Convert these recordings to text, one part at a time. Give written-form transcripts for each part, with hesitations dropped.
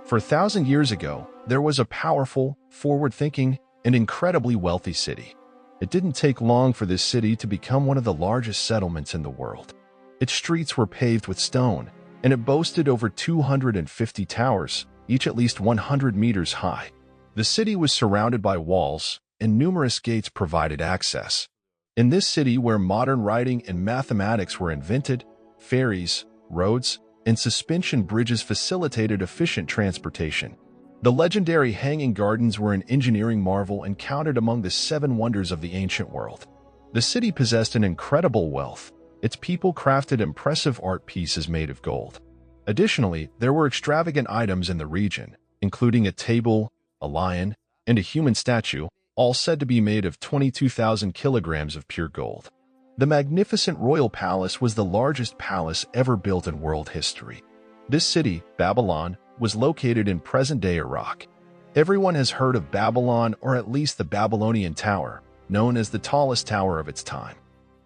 For 1,000 years ago, there was a powerful, forward-thinking, and incredibly wealthy city. It didn't take long for this city to become one of the largest settlements in the world. Its streets were paved with stone, and it boasted over 250 towers, each at least 100 meters high. The city was surrounded by walls, and numerous gates provided access. In this city where modern writing and mathematics were invented, ferries, roads, and suspension bridges facilitated efficient transportation. The legendary Hanging Gardens were an engineering marvel and counted among the 7 wonders of the ancient world. The city possessed an incredible wealth. Its people crafted impressive art pieces made of gold. Additionally, there were extravagant items in the region, including a table, a lion, and a human statue, all said to be made of 22,000 kilograms of pure gold. The magnificent royal palace was the largest palace ever built in world history. This city, Babylon, was located in present-day Iraq. Everyone has heard of Babylon, or at least the Babylonian Tower, known as the tallest tower of its time.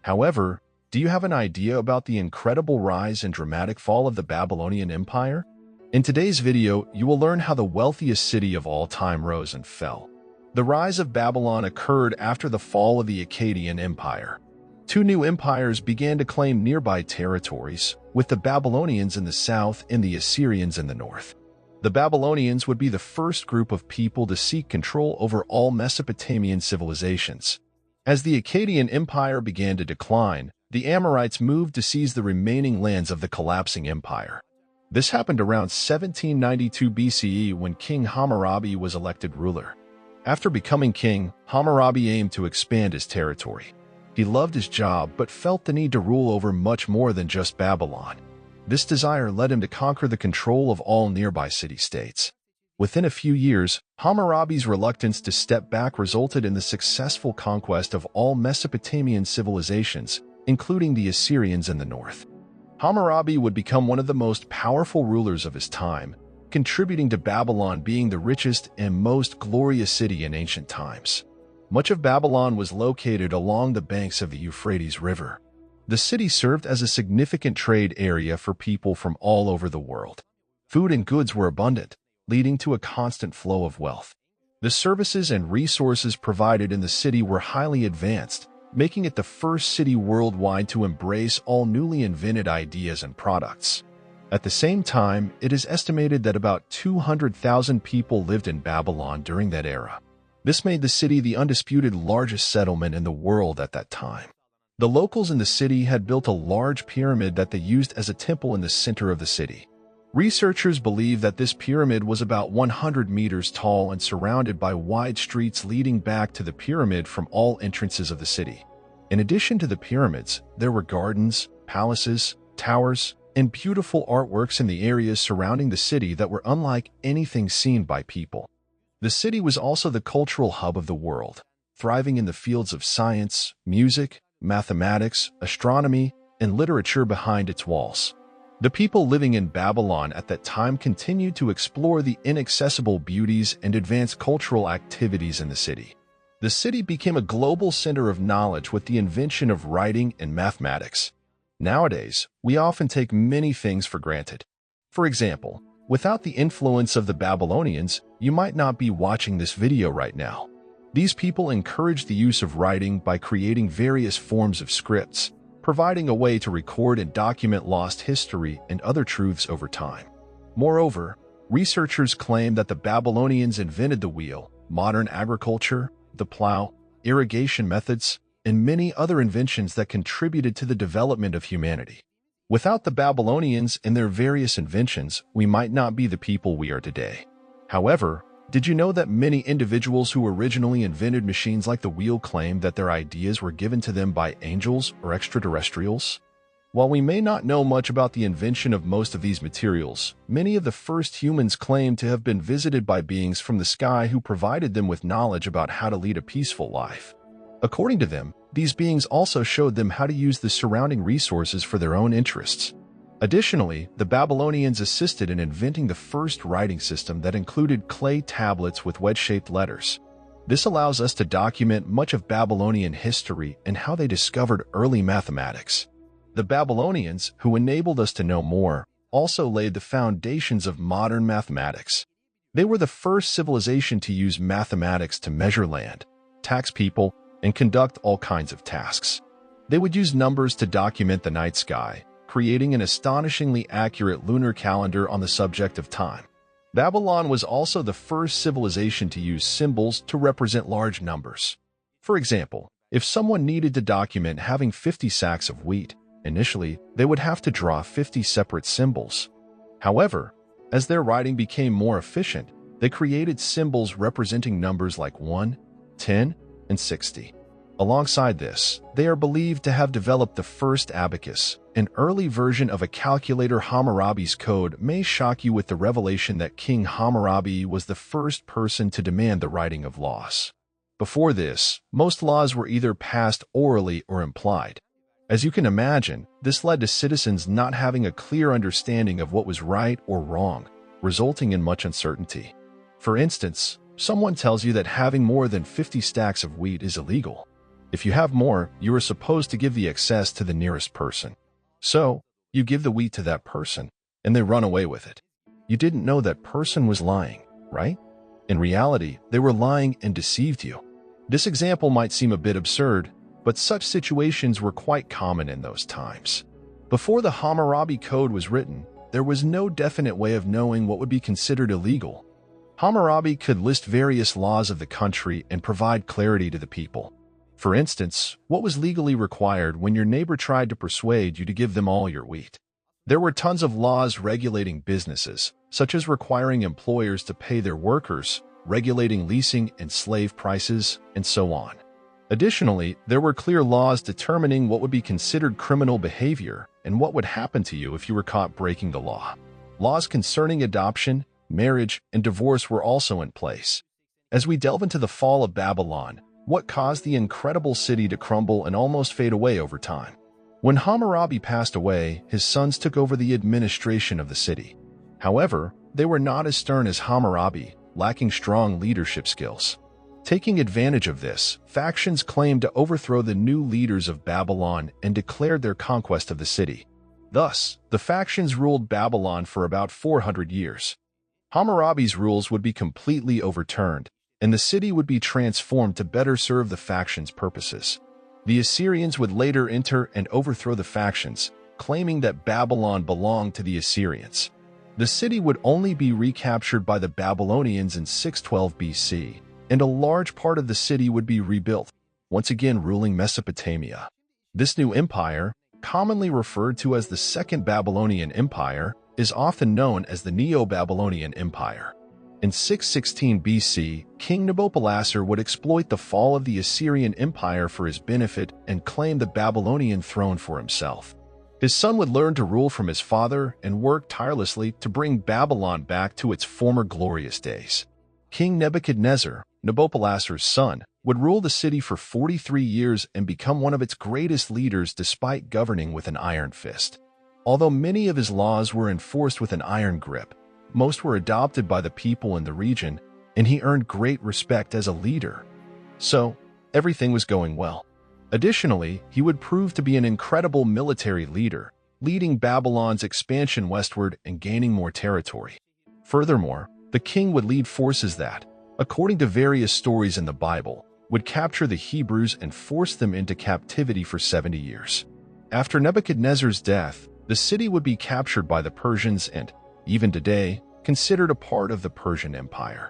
However, do you have an idea about the incredible rise and dramatic fall of the Babylonian Empire? In today's video, you will learn how the wealthiest city of all time rose and fell. The rise of Babylon occurred after the fall of the Akkadian Empire. 2 new empires began to claim nearby territories, with the Babylonians in the south and the Assyrians in the north. The Babylonians would be the first group of people to seek control over all Mesopotamian civilizations. As the Akkadian Empire began to decline, the Amorites moved to seize the remaining lands of the collapsing empire. This happened around 1792 BCE when King Hammurabi was elected ruler. After becoming king, Hammurabi aimed to expand his territory. He loved his job but felt the need to rule over much more than just Babylon. This desire led him to conquer the control of all nearby city-states. Within a few years, Hammurabi's reluctance to step back resulted in the successful conquest of all Mesopotamian civilizations, including the Assyrians in the north. Hammurabi would become one of the most powerful rulers of his time, contributing to Babylon being the richest and most glorious city in ancient times. Much of Babylon was located along the banks of the Euphrates River. The city served as a significant trade area for people from all over the world. Food and goods were abundant, leading to a constant flow of wealth. The services and resources provided in the city were highly advanced, making it the first city worldwide to embrace all newly invented ideas and products. At the same time, it is estimated that about 200,000 people lived in Babylon during that era. This made the city the undisputed largest settlement in the world at that time. The locals in the city had built a large pyramid that they used as a temple in the center of the city. Researchers believe that this pyramid was about 100 meters tall and surrounded by wide streets leading back to the pyramid from all entrances of the city. In addition to the pyramids, there were gardens, palaces, towers, and beautiful artworks in the areas surrounding the city that were unlike anything seen by people. The city was also the cultural hub of the world, thriving in the fields of science, music, mathematics, astronomy, and literature behind its walls. The people living in Babylon at that time continued to explore the inaccessible beauties and advance cultural activities in the city. The city became a global center of knowledge with the invention of writing and mathematics. Nowadays, we often take many things for granted. For example, without the influence of the Babylonians, you might not be watching this video right now. These people encouraged the use of writing by creating various forms of scripts, providing a way to record and document lost history and other truths over time. Moreover, researchers claim that the Babylonians invented the wheel, modern agriculture, the plow, irrigation methods, and many other inventions that contributed to the development of humanity. Without the Babylonians and their various inventions, we might not be the people we are today. However, did you know that many individuals who originally invented machines like the wheel claimed that their ideas were given to them by angels or extraterrestrials? While we may not know much about the invention of most of these materials, many of the first humans claimed to have been visited by beings from the sky who provided them with knowledge about how to lead a peaceful life. According to them, these beings also showed them how to use the surrounding resources for their own interests. Additionally, the Babylonians assisted in inventing the first writing system that included clay tablets with wedge-shaped letters. This allows us to document much of Babylonian history and how they discovered early mathematics. The Babylonians, who enabled us to know more, also laid the foundations of modern mathematics. They were the first civilization to use mathematics to measure land, tax people, and conduct all kinds of tasks. They would use numbers to document the night sky, creating an astonishingly accurate lunar calendar on the subject of time. Babylon was also the first civilization to use symbols to represent large numbers. For example, if someone needed to document having 50 sacks of wheat, initially they would have to draw 50 separate symbols. However, as their writing became more efficient, they created symbols representing numbers like 1, 10, and 60. Alongside this, they are believed to have developed the first abacus, an early version of a calculator. Hammurabi's code may shock you with the revelation that King Hammurabi was the first person to demand the writing of laws. Before this, most laws were either passed orally or implied. As you can imagine, this led to citizens not having a clear understanding of what was right or wrong, resulting in much uncertainty. For instance, someone tells you that having more than 50 stacks of wheat is illegal. If you have more, you are supposed to give the excess to the nearest person. So, you give the wheat to that person, and they run away with it. You didn't know that person was lying, right? In reality, they were lying and deceived you. This example might seem a bit absurd, but such situations were quite common in those times. Before the Hammurabi Code was written, there was no definite way of knowing what would be considered illegal. Hammurabi could list various laws of the country and provide clarity to the people. For instance, what was legally required when your neighbor tried to persuade you to give them all your wheat? There were tons of laws regulating businesses, such as requiring employers to pay their workers, regulating leasing and slave prices, and so on. Additionally, there were clear laws determining what would be considered criminal behavior and what would happen to you if you were caught breaking the law. Laws concerning adoption, marriage, and divorce were also in place. As we delve into the fall of Babylon, what caused the incredible city to crumble and almost fade away over time? When Hammurabi passed away, his sons took over the administration of the city. However, they were not as stern as Hammurabi, lacking strong leadership skills. Taking advantage of this, factions claimed to overthrow the new leaders of Babylon and declared their conquest of the city. Thus, the factions ruled Babylon for about 400 years. Hammurabi's rules would be completely overturned, and the city would be transformed to better serve the factions' purposes. The Assyrians would later enter and overthrow the factions, claiming that Babylon belonged to the Assyrians. The city would only be recaptured by the Babylonians in 612 BC, and a large part of the city would be rebuilt, once again ruling Mesopotamia. This new empire, commonly referred to as the Second Babylonian Empire, is often known as the Neo-Babylonian Empire. In 616 BC, King Nebuchadnezzar would exploit the fall of the Assyrian Empire for his benefit and claim the Babylonian throne for himself. His son would learn to rule from his father and work tirelessly to bring Babylon back to its former glorious days. King Nebuchadnezzar, Nabopolassar's son, would rule the city for 43 years and become one of its greatest leaders despite governing with an iron fist. Although many of his laws were enforced with an iron grip, most were adopted by the people in the region, and he earned great respect as a leader. So, everything was going well. Additionally, he would prove to be an incredible military leader, leading Babylon's expansion westward and gaining more territory. Furthermore, the king would lead forces that, according to various stories in the Bible, would capture the Hebrews and force them into captivity for 70 years. After Nebuchadnezzar's death, the city would be captured by the Persians and, even today, considered a part of the Persian Empire.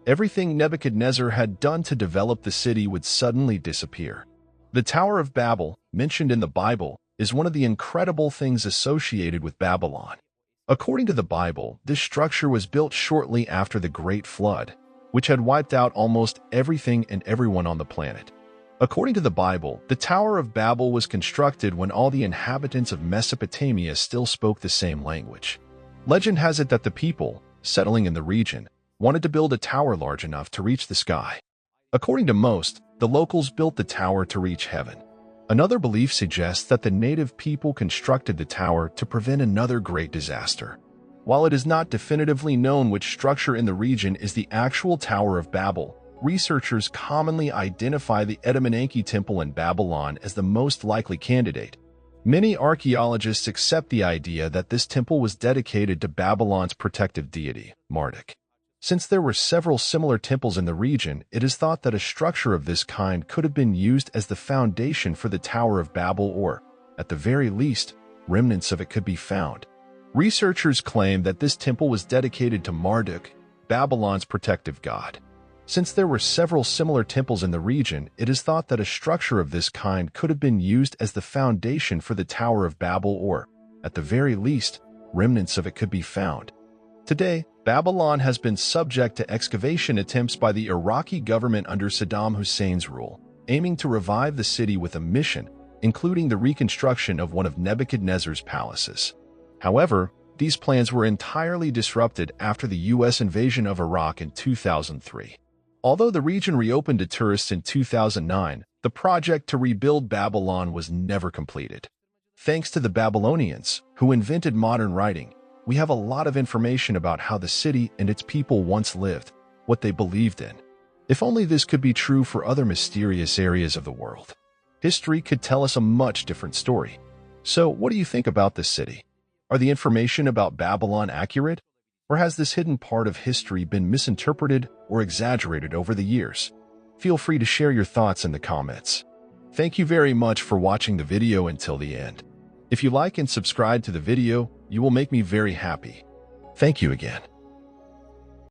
Everything Nebuchadnezzar had done to develop the city would suddenly disappear. The Tower of Babel, mentioned in the Bible, is one of the incredible things associated with Babylon. According to the Bible, this structure was built shortly after the Great Flood, which had wiped out almost everything and everyone on the planet. According to the Bible, the Tower of Babel was constructed when all the inhabitants of Mesopotamia still spoke the same language. Legend has it that the people, settling in the region, wanted to build a tower large enough to reach the sky. According to most, the locals built the tower to reach heaven. Another belief suggests that the native people constructed the tower to prevent another great disaster. While it is not definitively known which structure in the region is the actual Tower of Babel, researchers commonly identify the Etemenanke Temple in Babylon as the most likely candidate. Many archaeologists accept the idea that this temple was dedicated to Babylon's protective deity, Marduk. Since there were several similar temples in the region, it is thought that a structure of this kind could have been used as the foundation for the Tower of Babel, or, at the very least, remnants of it could be found. Researchers claim that this temple was dedicated to Marduk, Babylon's protective god. Since there were several similar temples in the region, it is thought that a structure of this kind could have been used as the foundation for the Tower of Babel, or, at the very least, remnants of it could be found. Today, Babylon has been subject to excavation attempts by the Iraqi government under Saddam Hussein's rule, aiming to revive the city with a mission, including the reconstruction of one of Nebuchadnezzar's palaces. However, these plans were entirely disrupted after the U.S. invasion of Iraq in 2003. Although the region reopened to tourists in 2009, the project to rebuild Babylon was never completed. Thanks to the Babylonians, who invented modern writing, we have a lot of information about how the city and its people once lived, what they believed in. If only this could be true for other mysterious areas of the world. History could tell us a much different story. So, what do you think about this city? Are the information about Babylon accurate? Or has this hidden part of history been misinterpreted or exaggerated over the years? Feel free to share your thoughts in the comments. Thank you very much for watching the video until the end. If you like and subscribe to the video, you will make me very happy. Thank you again.